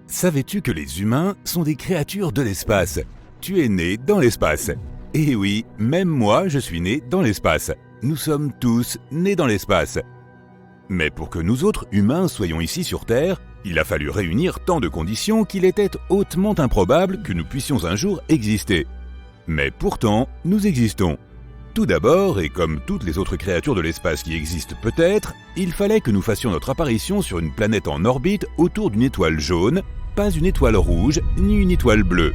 Savais-tu que les humains sont des créatures de l'espace? Tu es né dans l'espace. Et oui, même moi, je suis né dans l'espace. Nous sommes tous nés dans l'espace. Mais pour que nous autres humains soyons ici sur Terre, il a fallu réunir tant de conditions qu'il était hautement improbable que nous puissions un jour exister. Mais pourtant, nous existons. Tout d'abord, et comme toutes les autres créatures de l'espace qui existent peut-être, il fallait que nous fassions notre apparition sur une planète en orbite autour d'une étoile jaune, pas une étoile rouge ni une étoile bleue.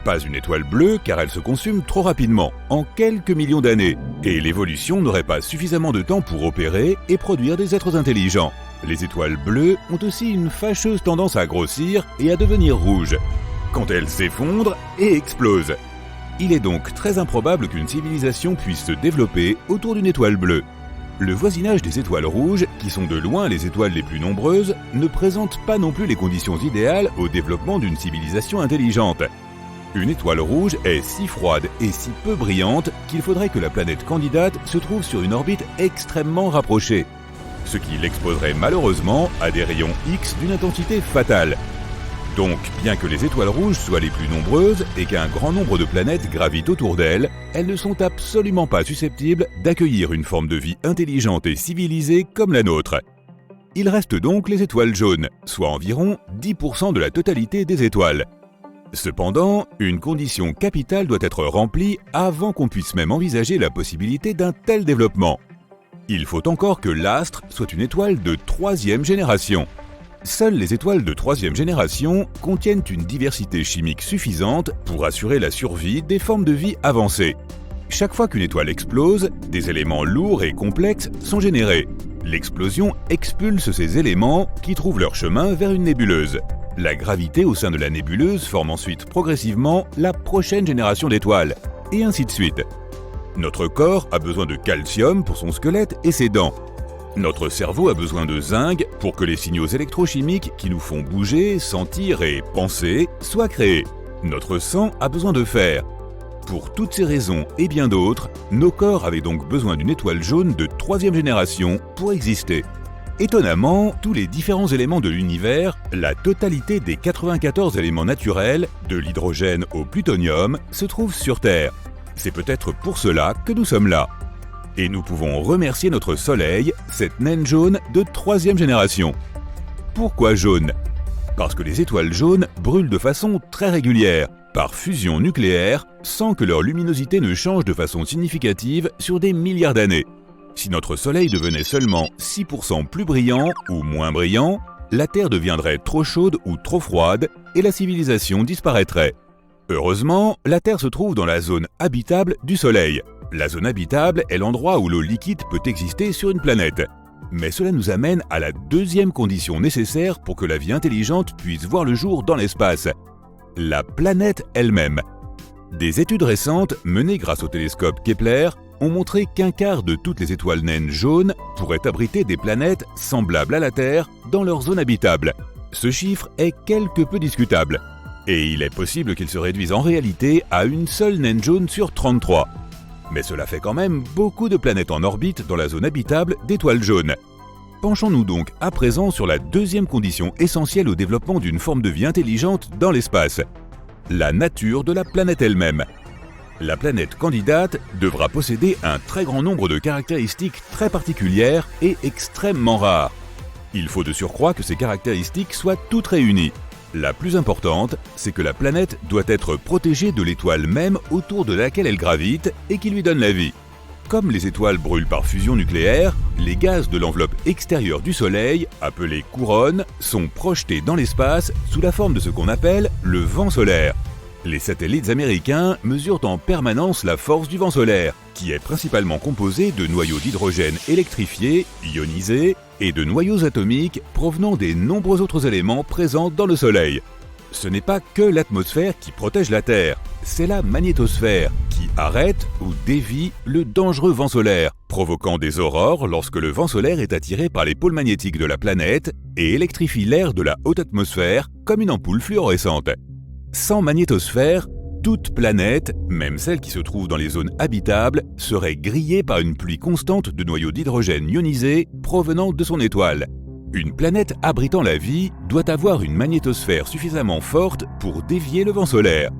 Pas une étoile bleue car elle se consume trop rapidement, en quelques millions d'années, et l'évolution n'aurait pas suffisamment de temps pour opérer et produire des êtres intelligents. Les étoiles bleues ont aussi une fâcheuse tendance à grossir et à devenir rouges, quand elles s'effondrent et explosent. Il est donc très improbable qu'une civilisation puisse se développer autour d'une étoile bleue. Le voisinage des étoiles rouges, qui sont de loin les étoiles les plus nombreuses, ne présente pas non plus les conditions idéales au développement d'une civilisation intelligente. Une étoile rouge est si froide et si peu brillante qu'il faudrait que la planète candidate se trouve sur une orbite extrêmement rapprochée, ce qui l'exposerait malheureusement à des rayons X d'une intensité fatale. Donc, bien que les étoiles rouges soient les plus nombreuses et qu'un grand nombre de planètes gravitent autour d'elles, elles ne sont absolument pas susceptibles d'accueillir une forme de vie intelligente et civilisée comme la nôtre. Il reste donc les étoiles jaunes, soit environ 10% de la totalité des étoiles. Cependant, une condition capitale doit être remplie avant qu'on puisse même envisager la possibilité d'un tel développement. Il faut encore que l'astre soit une étoile de troisième génération. Seules les étoiles de troisième génération contiennent une diversité chimique suffisante pour assurer la survie des formes de vie avancées. Chaque fois qu'une étoile explose, des éléments lourds et complexes sont générés. L'explosion expulse ces éléments qui trouvent leur chemin vers une nébuleuse. La gravité au sein de la nébuleuse forme ensuite progressivement la prochaine génération d'étoiles, et ainsi de suite. Notre corps a besoin de calcium pour son squelette et ses dents. Notre cerveau a besoin de zinc pour que les signaux électrochimiques qui nous font bouger, sentir et penser soient créés. Notre sang a besoin de fer. Pour toutes ces raisons et bien d'autres, nos corps avaient donc besoin d'une étoile jaune de troisième génération pour exister. Étonnamment, tous les différents éléments de l'univers, la totalité des 94 éléments naturels, de l'hydrogène au plutonium, se trouvent sur Terre. C'est peut-être pour cela que nous sommes là. Et nous pouvons remercier notre Soleil, cette naine jaune de troisième génération. Pourquoi jaune? Parce que les étoiles jaunes brûlent de façon très régulière, par fusion nucléaire, sans que leur luminosité ne change de façon significative sur des milliards d'années. Si notre Soleil devenait seulement 6% plus brillant ou moins brillant, la Terre deviendrait trop chaude ou trop froide et la civilisation disparaîtrait. Heureusement, la Terre se trouve dans la zone habitable du Soleil. La zone habitable est l'endroit où l'eau liquide peut exister sur une planète. Mais cela nous amène à la deuxième condition nécessaire pour que la vie intelligente puisse voir le jour dans l'espace. La planète elle-même. Des études récentes, menées grâce au télescope Kepler, ont montré qu'un quart de toutes les étoiles naines jaunes pourraient abriter des planètes semblables à la Terre dans leur zone habitable. Ce chiffre est quelque peu discutable. Et il est possible qu'il se réduise en réalité à une seule naine jaune sur 33. Mais cela fait quand même beaucoup de planètes en orbite dans la zone habitable d'étoiles jaunes. Penchons-nous donc à présent sur la deuxième condition essentielle au développement d'une forme de vie intelligente dans l'espace. La nature de la planète elle-même. La planète candidate devra posséder un très grand nombre de caractéristiques très particulières et extrêmement rares. Il faut de surcroît que ces caractéristiques soient toutes réunies. La plus importante, c'est que la planète doit être protégée de l'étoile même autour de laquelle elle gravite et qui lui donne la vie. Comme les étoiles brûlent par fusion nucléaire, les gaz de l'enveloppe extérieure du Soleil, appelés couronnes, sont projetés dans l'espace sous la forme de ce qu'on appelle le vent solaire. Les satellites américains mesurent en permanence la force du vent solaire, qui est principalement composé de noyaux d'hydrogène électrifiés, ionisés, et de noyaux atomiques provenant des nombreux autres éléments présents dans le Soleil. Ce n'est pas que l'atmosphère qui protège la Terre, c'est la magnétosphère qui arrête ou dévie le dangereux vent solaire, provoquant des aurores lorsque le vent solaire est attiré par les pôles magnétiques de la planète et électrifie l'air de la haute atmosphère comme une ampoule fluorescente. Sans magnétosphère, toute planète, même celle qui se trouve dans les zones habitables, serait grillée par une pluie constante de noyaux d'hydrogène ionisés provenant de son étoile. Une planète abritant la vie doit avoir une magnétosphère suffisamment forte pour dévier le vent solaire.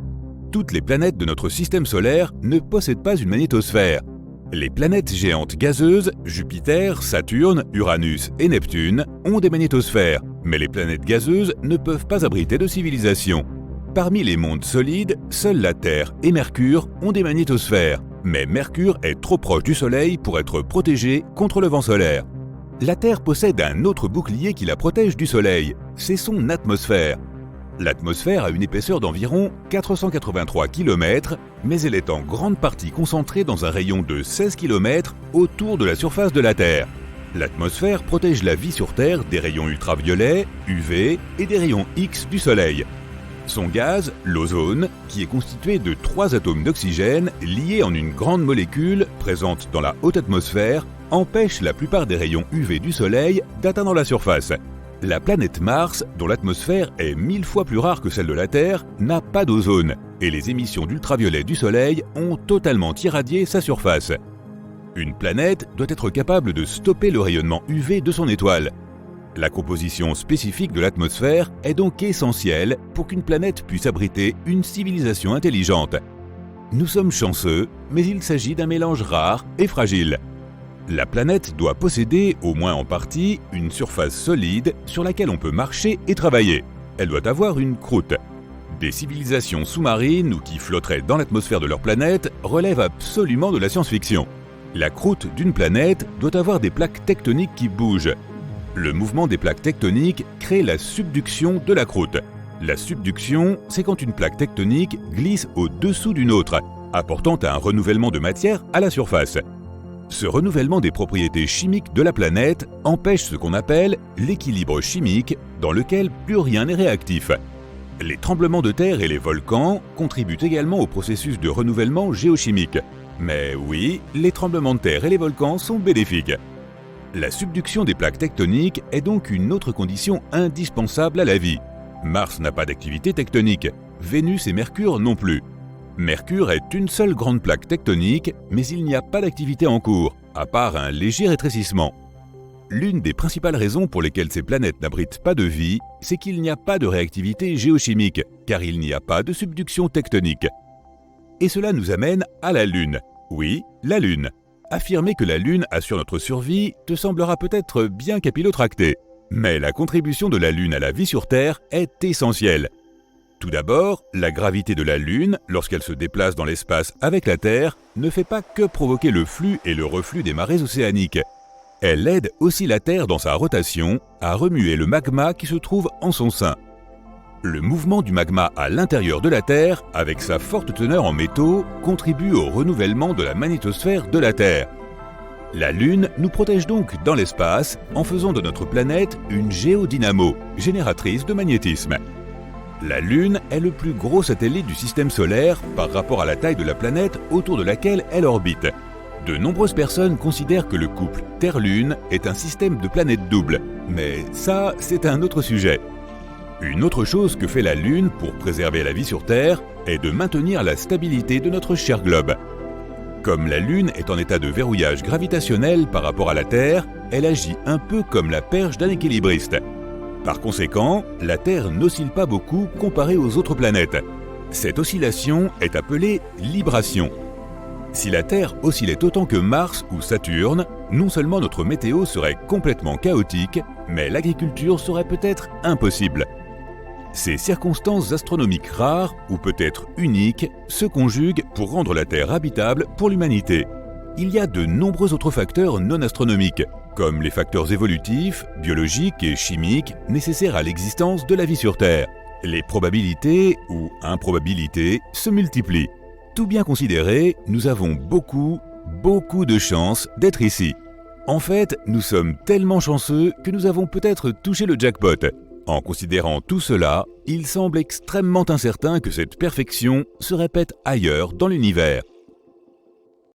Toutes les planètes de notre système solaire ne possèdent pas une magnétosphère. Les planètes géantes gazeuses, Jupiter, Saturne, Uranus et Neptune, ont des magnétosphères, mais les planètes gazeuses ne peuvent pas abriter de civilisation. Parmi les mondes solides, seuls la Terre et Mercure ont des magnétosphères, mais Mercure est trop proche du Soleil pour être protégé contre le vent solaire. La Terre possède un autre bouclier qui la protège du Soleil, c'est son atmosphère. L'atmosphère a une épaisseur d'environ 483 km, mais elle est en grande partie concentrée dans un rayon de 16 km autour de la surface de la Terre. L'atmosphère protège la vie sur Terre des rayons ultraviolets, UV et des rayons X du Soleil. Son gaz, l'ozone, qui est constitué de 3 atomes d'oxygène liés en une grande molécule présente dans la haute atmosphère, empêche la plupart des rayons UV du Soleil d'atteindre la surface. La planète Mars, dont l'atmosphère est 1000 fois plus rare que celle de la Terre, n'a pas d'ozone, et les émissions d'ultraviolets du Soleil ont totalement irradié sa surface. Une planète doit être capable de stopper le rayonnement UV de son étoile. La composition spécifique de l'atmosphère est donc essentielle pour qu'une planète puisse abriter une civilisation intelligente. Nous sommes chanceux, mais il s'agit d'un mélange rare et fragile. La planète doit posséder, au moins en partie, une surface solide sur laquelle on peut marcher et travailler. Elle doit avoir une croûte. Des civilisations sous-marines ou qui flotteraient dans l'atmosphère de leur planète relèvent absolument de la science-fiction. La croûte d'une planète doit avoir des plaques tectoniques qui bougent. Le mouvement des plaques tectoniques crée la subduction de la croûte. La subduction, c'est quand une plaque tectonique glisse au-dessous d'une autre, apportant un renouvellement de matière à la surface. Ce renouvellement des propriétés chimiques de la planète empêche ce qu'on appelle l'équilibre chimique, dans lequel plus rien n'est réactif. Les tremblements de terre et les volcans contribuent également au processus de renouvellement géochimique. Mais oui, les tremblements de terre et les volcans sont bénéfiques. La subduction des plaques tectoniques est donc une autre condition indispensable à la vie. Mars n'a pas d'activité tectonique, Vénus et Mercure non plus. Mercure est une seule grande plaque tectonique, mais il n'y a pas d'activité en cours, à part un léger rétrécissement. L'une des principales raisons pour lesquelles ces planètes n'abritent pas de vie, c'est qu'il n'y a pas de réactivité géochimique, car il n'y a pas de subduction tectonique. Et cela nous amène à la Lune. Oui, la Lune. Affirmer que la Lune assure notre survie te semblera peut-être bien capillotracté, mais la contribution de la Lune à la vie sur Terre est essentielle. Tout d'abord, la gravité de la Lune, lorsqu'elle se déplace dans l'espace avec la Terre, ne fait pas que provoquer le flux et le reflux des marées océaniques. Elle aide aussi la Terre dans sa rotation à remuer le magma qui se trouve en son sein. Le mouvement du magma à l'intérieur de la Terre, avec sa forte teneur en métaux, contribue au renouvellement de la magnétosphère de la Terre. La Lune nous protège donc dans l'espace en faisant de notre planète une géodynamo, génératrice de magnétisme. La Lune est le plus gros satellite du système solaire par rapport à la taille de la planète autour de laquelle elle orbite. De nombreuses personnes considèrent que le couple Terre-Lune est un système de planètes doubles, mais ça, c'est un autre sujet. Une autre chose que fait la Lune pour préserver la vie sur Terre est de maintenir la stabilité de notre cher globe. Comme la Lune est en état de verrouillage gravitationnel par rapport à la Terre, elle agit un peu comme la perche d'un équilibriste. Par conséquent, la Terre n'oscille pas beaucoup comparée aux autres planètes. Cette oscillation est appelée libration. Si la Terre oscillait autant que Mars ou Saturne, non seulement notre météo serait complètement chaotique, mais l'agriculture serait peut-être impossible. Ces circonstances astronomiques rares, ou peut-être uniques, se conjuguent pour rendre la Terre habitable pour l'humanité. Il y a de nombreux autres facteurs non astronomiques, comme les facteurs évolutifs, biologiques et chimiques nécessaires à l'existence de la vie sur Terre. Les probabilités ou improbabilités se multiplient. Tout bien considéré, nous avons beaucoup de chance d'être ici. En fait, nous sommes tellement chanceux que nous avons peut-être touché le jackpot. En considérant tout cela, il semble extrêmement incertain que cette perfection se répète ailleurs dans l'univers.